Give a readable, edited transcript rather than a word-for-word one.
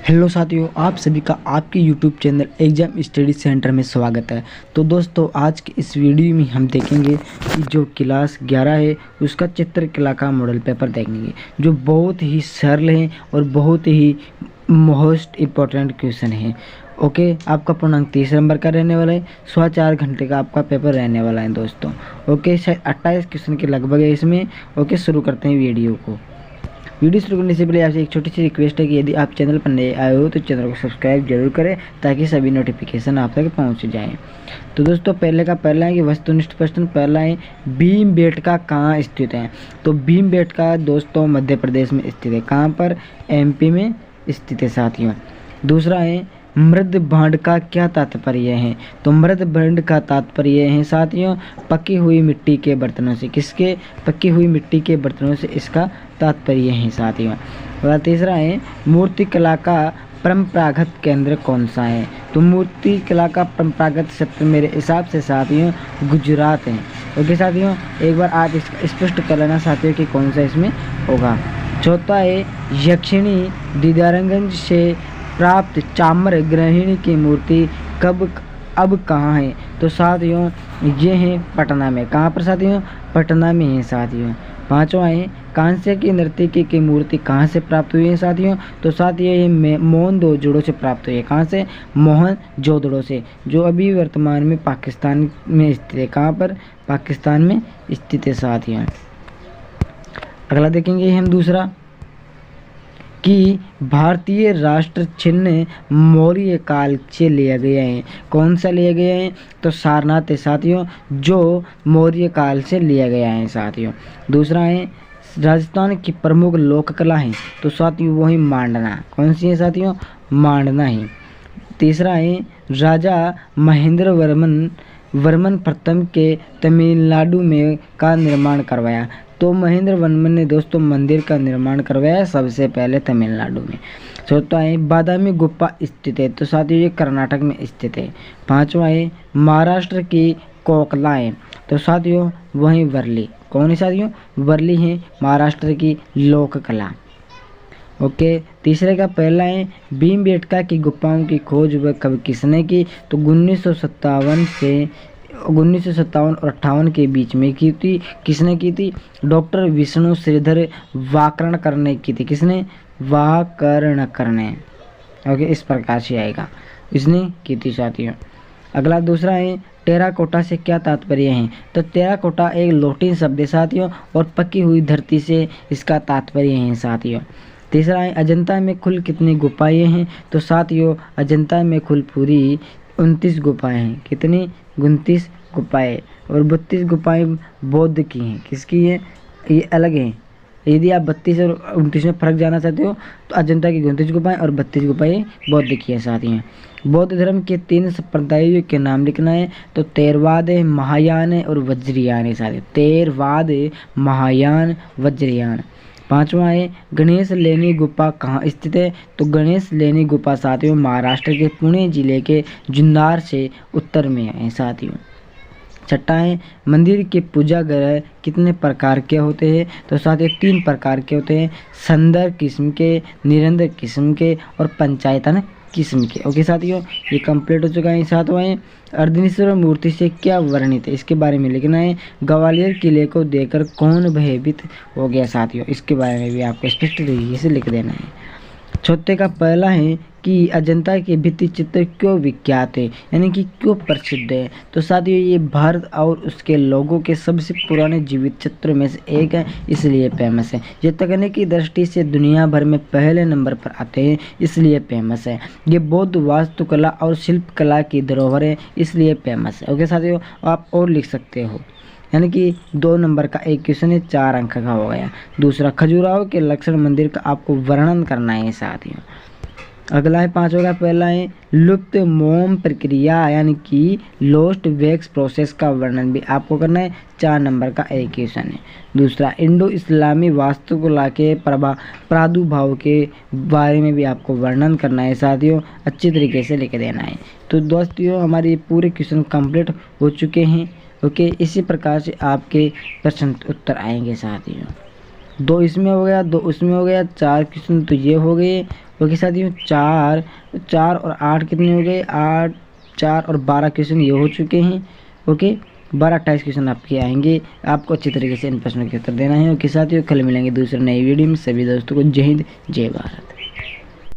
Hello साथियों, आप सभी का आपके YouTube channel exam study centre में स्वागत है। तो दोस्तों, आज की इस वीडियो में हम देखेंगे कि जो क्लास 11 है उसका चित्रकला का मॉडल पेपर देखेंगे, जो बहुत ही सरल है और बहुत ही मोस्ट इम्पोर्टेंट क्वेश्चन है। ओके, आपका पूर्णांक 30 नंबर का रहने वाला है। 4.25 घंटे का आपका पेपर रहने वाला है दोस्तों। ओके, शायद 28 क्वेश्चन के लगभग है इसमें। ओके, शुरू करते हैं वीडियो को। वीडियो शुरू करने से पहले आपसे एक छोटी सी रिक्वेस्ट है कि यदि आप चैनल पर नए आए हो तो चैनल को सब्सक्राइब जरूर करें ताकि सभी नोटिफिकेशन आप तक पहुंच जाएं। तो दोस्तों, पहले का पहला है कि वस्तुनिष्ठ प्रश्न। पहला है भीमबेटका कहाँ स्थित है। तो भीमबेटका दोस्तों मध्य प्रदेश में स्थित है। कहाँ पर? एमपी में स्थित है साथियों। दूसरा है मृद भांड का क्या तात्पर्य है। तो मृद भांड का तात्पर्य है साथियों पकी हुई मिट्टी के बर्तनों से। किसके? पकी हुई मिट्टी के बर्तनों से इसका तात्पर्य है साथियों। और तीसरा है मूर्ति कला का परंपरागत केंद्र कौन सा है। तो मूर्ति कला का परंपरागत क्षेत्र मेरे हिसाब से साथियों गुजरात है। ओके साथियों, एक बार आप इसका स्पष्ट कर लेना साथियों कि कौन सा इसमें होगा। चौथा है यक्षिणी दीदारगंज से प्राप्त चाम्र गृहिणी की मूर्ति अब कहाँ है। तो साथियों ये है पटना में। कहाँ पर साथियों? पटना में है साथियों। पांचवा है कांस्य की नर्तकी की मूर्ति कहाँ से प्राप्त हुई है साथियों। तो साथियों ये मोहनजोदड़ो से प्राप्त हुई है। कहाँ से? मोहनजोदड़ो से, जो अभी वर्तमान में पाकिस्तान में स्थित है। कहाँ पर? पाकिस्तान में स्थित है साथियों। अगला देखेंगे हम दूसरा कि भारतीय राष्ट्र चिन्ह मौर्य काल से लिया गया है। कौन सा लिया गया है? तो सारनाथ है साथियों, जो मौर्य काल से लिया गया है साथियों। दूसरा है राजस्थान की प्रमुख लोक कला है। तो साथियों वही मांडना। कौन सी है साथियों? मांडना है। तीसरा है राजा महेंद्र वर्मन प्रथम के तमिलनाडु में का निर्माण करवाया। तो महेंद्र वर्मन ने दोस्तों मंदिर का निर्माण करवाया सबसे पहले तमिलनाडु में। चौथा है बादामी गुफा स्थित है। तो साथियों ये कर्नाटक में स्थित है। पांचवा है महाराष्ट्र की कोकला है। तो साथियों वही वर्ली। कौन है साथियों? वर्ली है महाराष्ट्र की लोक कला। ओके, तीसरे का पहला है भीमबेटका की गुफाओं की खोज वह कब किसने की। तो 1957 से 1957 और 58 के बीच में की थी। किसने की थी? डॉक्टर विष्णु श्रीधर वाकर्णकर ने की थी। किसने? वाकर्णकर ने। ओके, इस प्रकार से आएगा, इसने की थी साथियों। अगला दूसरा है टेराकोटा से क्या तात्पर्य है। तो टेराकोटा एक लैटिन शब्द है साथियों और पकी हुई धरती से इसका तात्पर्य है साथियों। तीसरा है अजंता में कुल कितनी गुफाएं हैं। तो साथियों अजंता में कुल पूरी 29 गुफाएं हैं। कितनी? 29 गुफाएं। और 32 गुफाएं बौद्ध की हैं। किसकी है? ये अलग हैं। यदि आप 32 और 29 में फर्क जानना चाहते हो तो अजंता की 29 गुफाएं और 32 गुफाएं बौद्ध की है साथियों। बौद्ध धर्म के 3 संप्रदायों के नाम लिखना है। तो थेरवाद है, महायान है और वज्रयान है साथियों। थेरवाद, महायान, वज्रयान। पांचवा है गणेश लेनी गुफा कहाँ स्थित है। तो गणेश लेनी गुफा साथियों महाराष्ट्र के पुणे जिले के जुन्नर से उत्तर में है साथियों। छठा है मंदिर के पूजा ग्रह कितने प्रकार के होते हैं। तो साथियों 3 प्रकार के होते हैं, संदर किस्म के, निरंतर किस्म के और पंचायतन किस्म के। ओके साथियों, ये कंप्लीट हो चुका है। सातवां है अर्धनेश्वर मूर्ति से क्या वर्णित है, इसके बारे में लिखना है। ग्वालियर किले को देखकर कौन भयभीत हो गया साथियों, इसके बारे में भी आपको स्पष्ट तरीके से लिख देना है। चौथे का पहला है कि अजंता के भित्ति चित्र क्यों विख्यात है, यानी कि क्यों प्रसिद्ध है। तो साथियों ये भारत और उसके लोगों के सबसे पुराने जीवित चित्र में से एक है, इसलिए फेमस है। ये तकनीकी दृष्टि से दुनिया भर में पहले नंबर पर आते हैं, इसलिए फेमस है। ये बौद्ध वास्तुकला और शिल्पकला की धरोहर है, इसलिए फेमस है। ओके साथियों, आप और लिख सकते हो, यानी कि 2 नंबर का एक क्वेश्चन है, 4 अंक का हो गया। दूसरा खजुराहो के लक्षण मंदिर का आपको वर्णन करना है साथियों। अगला है 5वां का पहला है लुप्त मोम प्रक्रिया, यानी कि लोस्ट वैक्स प्रोसेस का वर्णन भी आपको करना है। 4 नंबर का एक क्वेश्चन है। दूसरा इंडो इस्लामी वास्तुकला के प्रादुर्भाव के बारे में भी आपको वर्णन करना है साथियों, अच्छी तरीके से लिख देना है। तो दोस्तों हमारे पूरे क्वेश्चन कंप्लीट हो चुके हैं। ओके, इसी प्रकार से आपके प्रश्न उत्तर आएंगे साथियों। 2 इसमें हो गया, 2 उसमें हो गया, 4 क्वेश्चन तो ये हो गए। ओके साथियों, 4 और 8 कितने हो गए, 8 4 और 12 क्वेश्चन ये हो चुके हैं। ओके 12-28 क्वेश्चन आपके आएंगे, आपको अच्छी तरीके से इन प्रश्नों के उत्तर देना है। ओके साथियों, कल मिलेंगे दूसरे नई वीडियो में। सभी दोस्तों को जय हिंद, जय भारत।